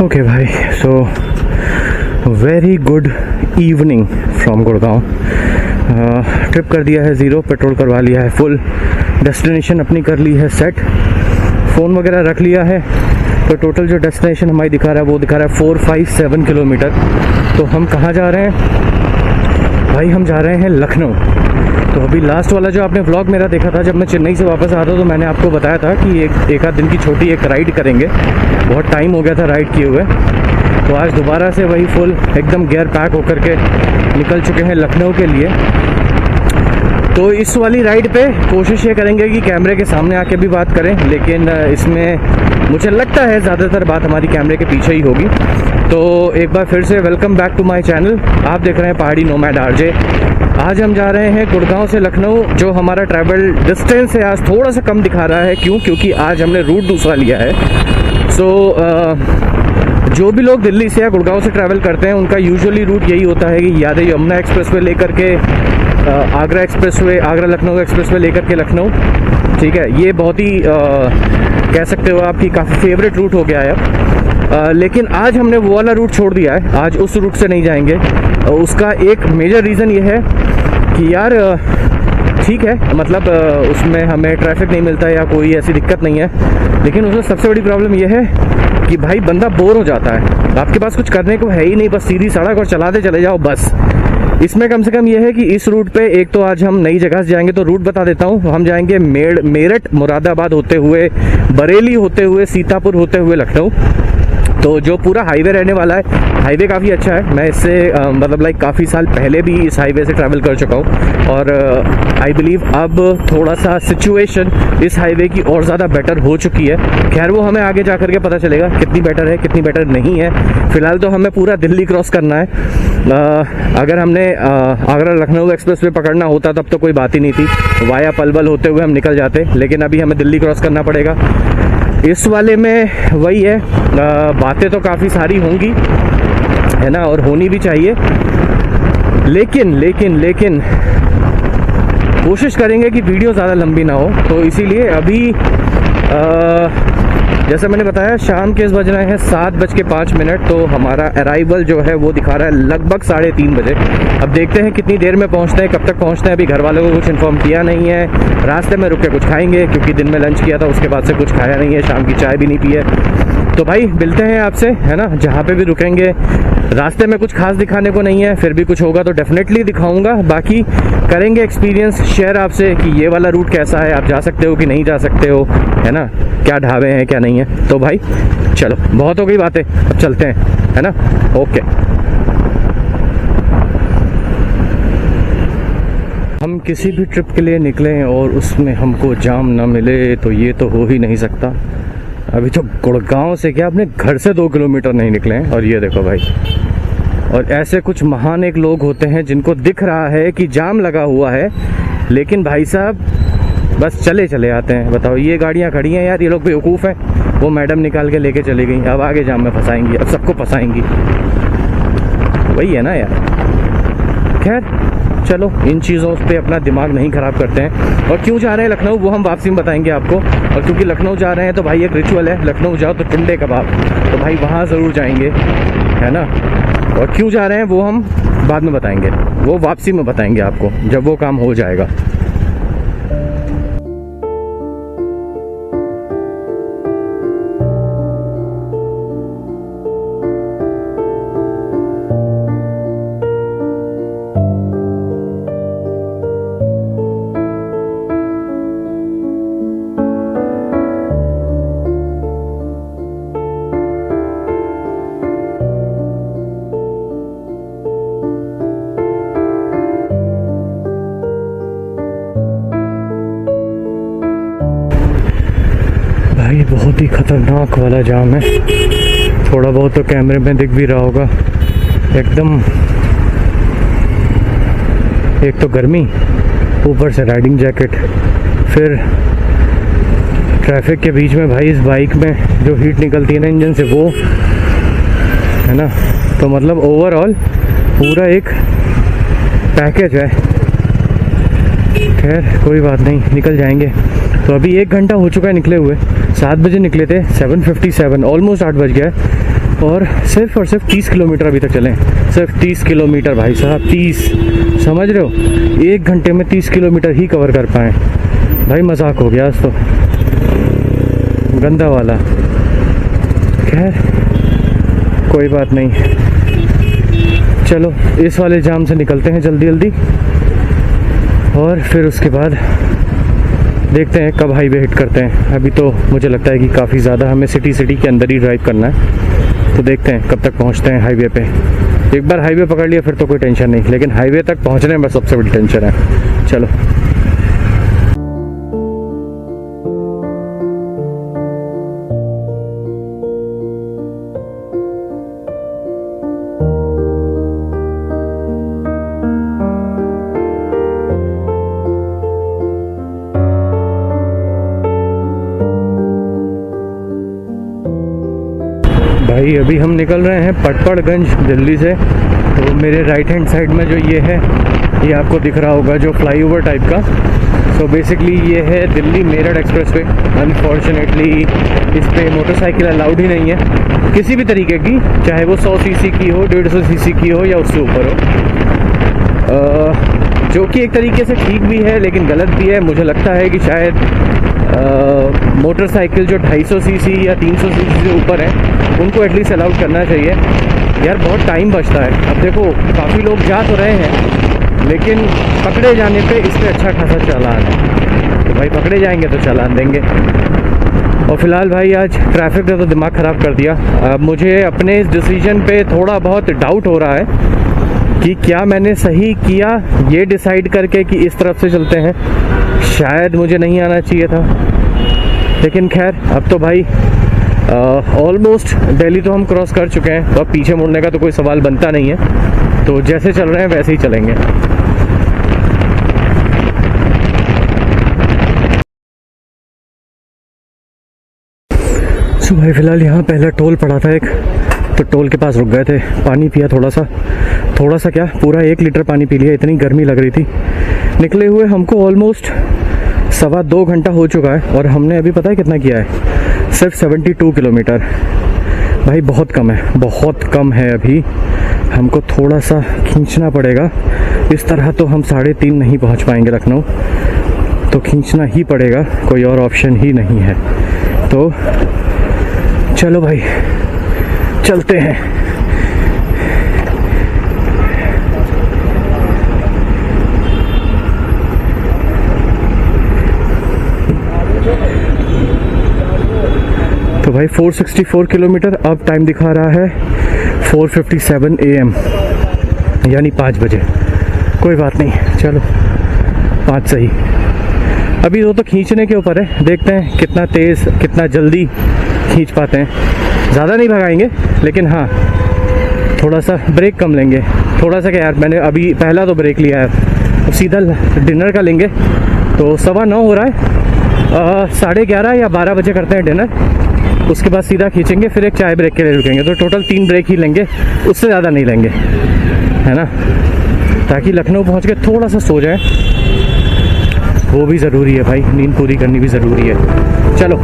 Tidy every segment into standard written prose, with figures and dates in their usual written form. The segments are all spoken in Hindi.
ओके भाई, so very good evening from Gurgaon. Trip कर दिया है ज़ीरो, पेट्रोल करवा लिया है फुल, डेस्टिनेशन अपनी कर ली है सेट, फ़ोन वगैरह रख लिया है। तो टोटल जो डेस्टिनेशन हमारी दिखा रहा है वो दिखा रहा है 457 किलोमीटर। तो हम कहाँ जा रहे हैं भाई? हम जा रहे हैं लखनऊ। तो अभी लास्ट वाला जो आपने व्लॉग मेरा देखा था, जब मैं चेन्नई से वापस आ रहा था, तो मैंने आपको बताया था कि एक आध दिन की छोटी एक राइड करेंगे। बहुत टाइम हो गया था राइड किए हुए, तो आज दोबारा से वही फुल एकदम गियर पैक होकर के निकल चुके हैं लखनऊ के लिए। तो इस वाली राइड पे कोशिश ये करेंगे कि कैमरे के सामने आके भी बात करें, लेकिन इसमें मुझे लगता है ज़्यादातर बात हमारी कैमरे के पीछे ही होगी। तो एक बार फिर से welcome back to my channel. आप देख रहे हैं पहाड़ी नोमैड आरजे। आज हम जा रहे हैं गुड़गांव से लखनऊ। जो हमारा ट्रैवल डिस्टेंस है आज थोड़ा सा कम दिखा रहा है। क्यों? क्योंकि आज हमने रूट दूसरा लिया है। जो भी लोग दिल्ली से या गुड़गांव से ट्रैवल करते हैं, उनका यूजुअली रूट यही होता है कि याद यमुना एक्सप्रेसवे लेकर के आगरा एक्सप्रेसवे, आगरा लखनऊ एक्सप्रेसवे लेकर के लखनऊ। ठीक है, ये बहुत ही कह सकते हो आपकी काफ़ी फेवरेट रूट हो गया है अब। लेकिन आज हमने वो वाला रूट छोड़ दिया है, आज उस रूट से नहीं जाएंगे। उसका एक मेजर रीज़न ये है कि यार ठीक है, मतलब उसमें हमें ट्रैफिक नहीं मिलता या कोई ऐसी दिक्कत नहीं है, लेकिन उसमें सबसे बड़ी प्रॉब्लम यह है कि भाई बंदा बोर हो जाता है। आपके पास कुछ करने को है ही नहीं, बस सीधी सड़क और चलाते चले जाओ बस। इसमें कम से कम यह है कि इस रूट पे एक तो आज हम नई जगह से जाएंगे, तो रूट बता देता हूँ। हम जाएंगे मेरठ मुरादाबाद होते हुए, बरेली होते हुए, सीतापुर होते हुए लखनऊ। तो जो पूरा हाईवे रहने वाला है, हाईवे काफ़ी अच्छा है। मैं इससे मतलब लाइक काफ़ी साल पहले भी इस हाईवे से ट्रैवल कर चुका हूँ, और आई बिलीव अब थोड़ा सा सिचुएशन इस हाईवे की और ज़्यादा बेटर हो चुकी है। खैर वो हमें आगे जा करके पता चलेगा कितनी बेटर है, कितनी बेटर नहीं है। फिलहाल तो हमें पूरा दिल्ली क्रॉस करना है। अगर हमने आगरा लखनऊ एक्सप्रेसवे पकड़ना होता तब तो कोई बात ही नहीं थी, वाया पलवल होते हुए हम निकल जाते, लेकिन अभी हमें दिल्ली क्रॉस करना पड़ेगा। इस वाले में वही है, बातें तो काफ़ी सारी होंगी, है ना, और होनी भी चाहिए, लेकिन कोशिश करेंगे कि वीडियो ज़्यादा लंबी ना हो। तो इसीलिए अभी जैसे मैंने बताया, शाम के बज रहे हैं 7:05। तो हमारा अराइवल जो है वो दिखा रहा है लगभग 3:30 बजे। अब देखते हैं कितनी देर में पहुंचते हैं, कब तक पहुंचते हैं। अभी घर वालों को कुछ इन्फॉर्म किया नहीं है। रास्ते में रुक के कुछ खाएंगे, क्योंकि दिन में लंच किया था, उसके बाद से कुछ खाया नहीं है, शाम की चाय भी नहीं पी है। तो भाई मिलते हैं आपसे, है ना, जहाँ पे भी रुकेंगे। रास्ते में कुछ खास दिखाने को नहीं है, फिर भी कुछ होगा तो डेफिनेटली दिखाऊंगा। बाकी करेंगे एक्सपीरियंस शेयर आपसे कि ये वाला रूट कैसा है, आप जा सकते हो कि नहीं जा सकते हो, है ना, क्या ढाबे हैं क्या नहीं है। तो भाई चलो, बहुत हो गई बातें, अब चलते हैं, है ना। ओके, हम किसी भी ट्रिप के लिए निकलें और उसमें हमको जाम ना मिले तो ये तो हो ही नहीं सकता। अभी तो गुड़गांव से क्या, अपने घर से 2 किलोमीटर नहीं निकले हैं, और ये देखो भाई। और ऐसे कुछ महान एक लोग होते हैं जिनको दिख रहा है कि जाम लगा हुआ है, लेकिन भाई साहब बस चले चले आते हैं। बताओ, ये गाड़ियां खड़ी हैं यार, ये लोग बेवकूफ़ हैं। वो मैडम निकाल के लेके चली गई, अब आगे जाम में फंसाएंगी, अब सबको फंसाएंगी। वही है ना यार। खैर चलो, इन चीज़ों पे अपना दिमाग नहीं ख़राब करते हैं। और क्यों जा रहे हैं लखनऊ वो हम वापसी में बताएंगे आपको। और क्योंकि लखनऊ जा रहे हैं तो भाई एक रिचुअल है, लखनऊ जाओ तो टुंडे कबाब, तो भाई वहाँ ज़रूर जाएंगे, है ना। और क्यों जा रहे हैं वो हम बाद में बताएंगे, वो वापसी में बताएंगे आपको जब वो काम हो जाएगा। भाई बहुत ही खतरनाक वाला जाम है। थोड़ा बहुत तो कैमरे में दिख भी रहा होगा। एकदम, एक तो गर्मी, ऊपर से राइडिंग जैकेट, फिर ट्रैफिक के बीच में भाई इस बाइक में जो हीट निकलती है ना इंजन से, वो है ना। तो मतलब ओवरऑल पूरा एक पैकेज है। खैर कोई बात नहीं, निकल जाएंगे। तो अभी 1 घंटा हो चुका है निकले हुए। 7 बजे निकले थे, 7:57, ऑलमोस्ट 8 बज गया है। और सिर्फ 30 किलोमीटर अभी तक चले, सिर्फ 30 किलोमीटर भाई साहब, 30, समझ रहे हो, 1 घंटे में 30 किलोमीटर ही कवर कर पाए भाई। मजाक हो गया आज तो, गंदा वाला। खैर कोई बात नहीं, चलो इस वाले जाम से निकलते हैं जल्दी जल्दी, और फिर उसके बाद देखते हैं कब हाईवे हिट करते हैं। अभी तो मुझे लगता है कि काफ़ी ज़्यादा हमें सिटी के अंदर ही ड्राइव करना है, तो देखते हैं कब तक पहुंचते हैं हाईवे पे। एक बार हाईवे पकड़ लिया फिर तो कोई टेंशन नहीं, लेकिन हाईवे तक पहुंचने में सबसे बड़ी टेंशन है। चलो भाई अभी हम निकल रहे हैं पटपड़गंज दिल्ली से। तो मेरे राइट हैंड साइड में जो ये है, ये आपको दिख रहा होगा जो फ्लाईओवर टाइप का। सो बेसिकली ये है दिल्ली मेरठ एक्सप्रेसवे। अनफॉर्चुनेटली इस पे मोटरसाइकिल अलाउड ही नहीं है किसी भी तरीके की, चाहे वो 100 सीसी की हो, 150 सीसी की हो या उससे ऊपर हो, जो कि एक तरीके से ठीक भी है लेकिन गलत भी है। मुझे लगता है कि शायद मोटरसाइकिल जो 250 सीसी या 300 सीसी से ऊपर है उनको एटलीस्ट अलाउड करना चाहिए यार, बहुत टाइम बचता है। अब देखो काफ़ी लोग जा तो रहे हैं लेकिन पकड़े जाने पे इस पर अच्छा खासा चालान है, तो भाई पकड़े जाएंगे तो चालान देंगे। और फिलहाल भाई आज ट्रैफिक ने तो दिमाग ख़राब कर दिया। अब मुझे अपने इस डिसीजन पे थोड़ा बहुत डाउट हो रहा है कि क्या मैंने सही किया ये डिसाइड करके कि इस तरफ से चलते हैं। शायद मुझे नहीं आना चाहिए था, लेकिन खैर अब तो भाई ऑलमोस्ट दिल्ली तो हम क्रॉस कर चुके हैं, तो अब पीछे मुड़ने का तो कोई सवाल बनता नहीं है। तो जैसे चल रहे हैं वैसे ही चलेंगे। सो भाई फिलहाल यहाँ पहला टोल पड़ा था एक, तो टोल के पास रुक गए थे, पानी पिया थोड़ा सा क्या पूरा 1 लीटर पानी पी लिया, इतनी गर्मी लग रही थी। निकले हुए हमको ऑलमोस्ट 2.25 घंटा हो चुका है और हमने अभी पता है कितना किया है, सिर्फ 72 किलोमीटर। भाई बहुत कम है अभी, हमको थोड़ा सा खींचना पड़ेगा। इस तरह तो हम 3.5 नहीं पहुंच पाएंगे लखनऊ, तो खींचना ही पड़ेगा, कोई और ऑप्शन ही नहीं है। तो चलो भाई चलते हैं। तो भाई 464 किलोमीटर, अब टाइम दिखा रहा है 4:57 AM, यानी 5 बजे। कोई बात नहीं, चलो 5 सही। अभी तो खींचने के ऊपर है, देखते हैं कितना तेज़ कितना जल्दी खींच पाते हैं। ज़्यादा नहीं भगाएंगे लेकिन हाँ थोड़ा सा ब्रेक कम लेंगे, थोड़ा सा। क्या यार मैंने अभी पहला तो ब्रेक लिया है, अब सीधा डिनर का लेंगे। तो 9:15 हो रहा है, 11:30 या 12 बजे करते हैं डिनर, उसके बाद सीधा खींचेंगे, फिर एक चाय ब्रेक के लिए रुकेंगे। तो टोटल 3 ब्रेक ही लेंगे, उससे ज़्यादा नहीं लेंगे, है ना, ताकि लखनऊ पहुँच के थोड़ा सा सो जाए। वो भी ज़रूरी है भाई, नींद पूरी करनी भी ज़रूरी है। चलो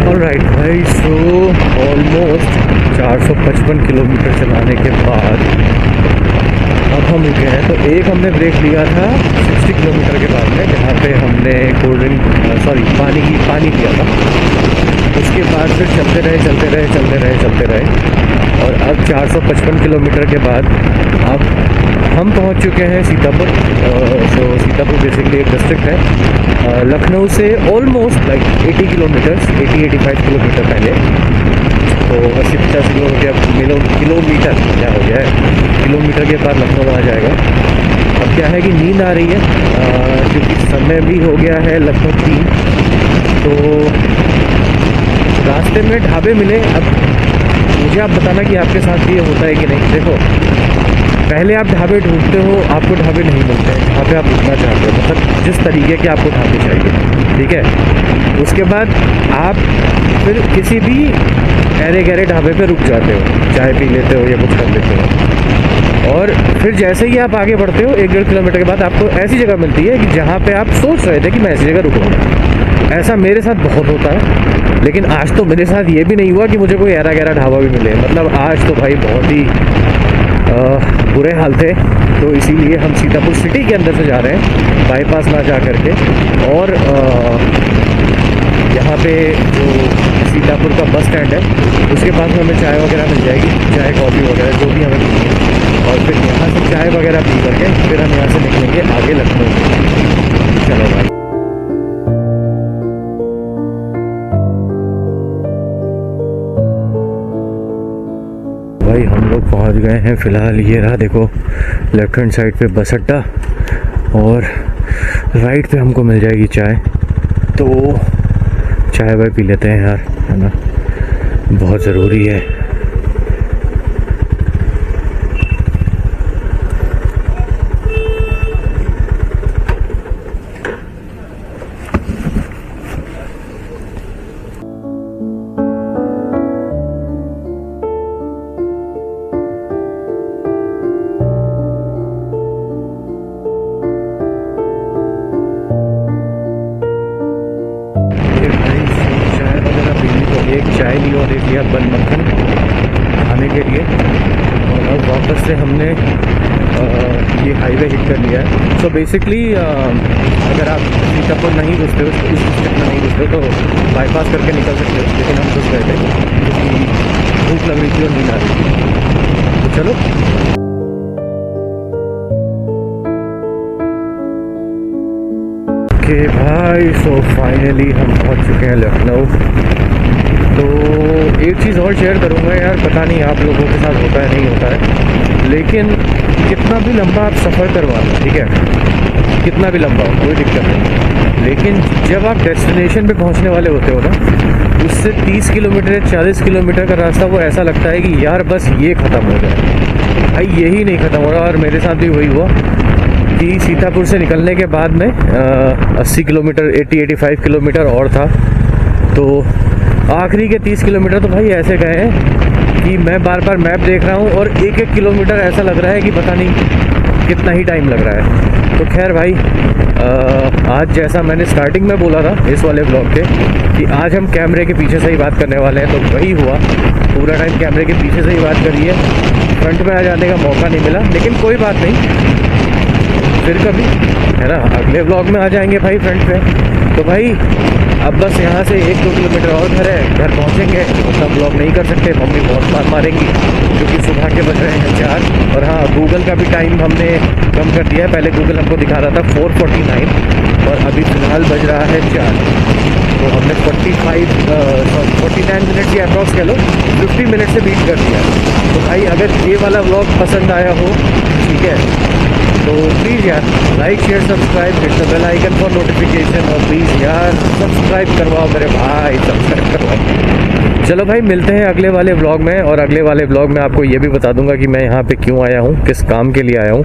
ऑलराइट भाई, सो ऑलमोस्ट 455 किलोमीटर चलाने के बाद अब हम रुके हैं। तो एक हमने ब्रेक लिया था 60 किलोमीटर के बाद में, जहाँ पे हमने कोल्ड ड्रिंक पानी पिया था। उसके बाद फिर चलते रहे और अब 455 किलोमीटर के बाद अब हम पहुंच चुके हैं सीतापुर। सो सीतापुर बेसिकली एक डिस्ट्रिक्ट है लखनऊ से ऑलमोस्ट लाइक 80 किलोमीटर पहले। तो 80-85 किलोमीटर क्या हो गया है, किलोमीटर के बाद लखनऊ आ जाएगा। अब क्या है कि नींद आ रही है क्योंकि समय भी हो गया है लगभग 3। तो रास्ते में ढाबे मिले। अब मुझे आप बताना कि आपके साथ भी ये होता है कि नहीं। देखो पहले आप ढाबे ढूंढते हो, आपको ढाबे नहीं मिलते हैं जहाँ पे आप रुकना चाहते हो, मतलब जिस तरीके के आपको ढाबे चाहिए, ठीक है। उसके बाद आप फिर किसी भी ऐरे गहरे ढाबे पे रुक जाते हो, चाय पी लेते हो या कुछ कर लेते हो, और फिर जैसे ही आप आगे बढ़ते हो 1-1.5 किलोमीटर के बाद आपको ऐसी जगह मिलती है कि जहाँ पे आप सोच रहे थे कि मैं ऐसी जगह रुकूंगा। ऐसा मेरे साथ बहुत होता है, लेकिन आज तो मेरे साथ ये भी नहीं हुआ कि मुझे कोई ऐरा गहरा ढाबा भी मिले। मतलब आज तो भाई बहुत ही बुरे हाल थे, तो इसीलिए हम सीतापुर सिटी के अंदर से जा रहे हैं, बाईपास ना जा करके। और यहाँ पे जो सीतापुर का बस स्टैंड है उसके पास में हमें चाय वगैरह मिल जाएगी, चाय कॉफ़ी वगैरह जो भी हमें चाहिए, और फिर यहाँ से चाय वगैरह पी करके फिर हम यहाँ से निकलेंगे आगे लखनऊ। चलो भाई, हम लोग पहुँच गए हैं फ़िलहाल। ये रहा देखो लेफ्ट हैंड साइड पे बस अड्डा, और राइट पे हमको मिल जाएगी चाय। तो चाय वाय पी लेते हैं यार, है ना, बहुत ज़रूरी है। एक चाय ली और एक लिया बन मक्खन खाने के लिए, और अब वापस से हमने ये हाईवे हिट कर लिया है। सो बेसिकली अगर आप सीतापुर नहीं घुसते हो, इस डिस्ट्रिक्ट में नहीं घुसते हो, तो बाईपास करके निकल सकते हो, लेकिन हम घुस गए थे क्योंकि भूख लग रही थी और नींद आ रही थी। तो चलो ओके भाई, सो फाइनली हम पहुंच चुके हैं लखनऊ। तो एक चीज़ और शेयर करूंगा यार, पता नहीं आप लोगों के साथ होता है नहीं होता है, लेकिन कितना भी लंबा आप सफ़र करवा लो, ठीक है, कितना भी लंबा हो कोई दिक्कत नहीं, लेकिन जब आप डेस्टिनेशन पे पहुंचने वाले होते हो ना, उससे 30 किलोमीटर या 40 किलोमीटर का रास्ता वो ऐसा लगता है कि यार बस ये ख़त्म हो जाए। भाई यही नहीं ख़त्म हो रहा, और मेरे साथ भी वही हुआ कि सीतापुर से निकलने के बाद में 80 किलोमीटर 80-85 किलोमीटर और था, तो आखिरी के 30 किलोमीटर तो भाई ऐसे गए हैं कि मैं बार बार मैप देख रहा हूँ और 1-1 किलोमीटर ऐसा लग रहा है कि पता नहीं कितना ही टाइम लग रहा है। तो खैर भाई, आज जैसा मैंने स्टार्टिंग में बोला था इस वाले ब्लॉग के कि आज हम कैमरे के पीछे से ही बात करने वाले हैं, तो वही हुआ, पूरा टाइम कैमरे के पीछे से ही बात करी है। फ्रंट में आ जाने का मौका नहीं मिला, लेकिन कोई बात नहीं, फिर कभी, है ना, अगले व्लॉग में आ जाएंगे भाई फ्रंट पे। तो भाई अब बस यहाँ से 1-2 किलोमीटर और घर है, घर पहुँचेंगे, उतना ब्लॉग नहीं कर सकते, मम्मी बहुत मार मारेंगी क्योंकि सुबह के बज रहे हैं 4। और हाँ, गूगल का भी टाइम हमने कम कर दिया है, पहले गूगल हमको दिखा रहा था 4:49 और अभी फ़िलहाल बज रहा है 4। तो हमने 49 मिनट की अप्रॉक्स कह लो, 50 मिनट से बीट कर दिया। तो भाई अगर ये वाला व्लॉग पसंद आया हो, ठीक है, तो प्लीज़ यार like share subscribe, hit the bell icon for notification, और प्लीज़ यार सब्सक्राइब करवाओ मेरे भाई, सब्सक्राइब करवाओ। चलो भाई, मिलते हैं अगले वाले व्लॉग में, और अगले वाले व्लॉग में आपको ये भी बता दूंगा कि मैं यहाँ पे क्यों आया हूँ, किस काम के लिए आया हूँ।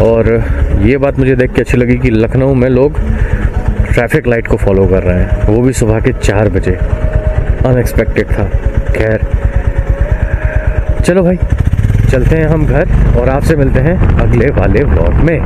और ये बात मुझे देख के अच्छी लगी कि लखनऊ में लोग ट्रैफिक लाइट को फॉलो कर रहे हैं, वो भी सुबह के 4 बजे, अनएक्सपेक्टेड था। खैर चलो भाई, चलते हैं हम घर, और आपसे मिलते हैं अगले वाले व्लॉग में।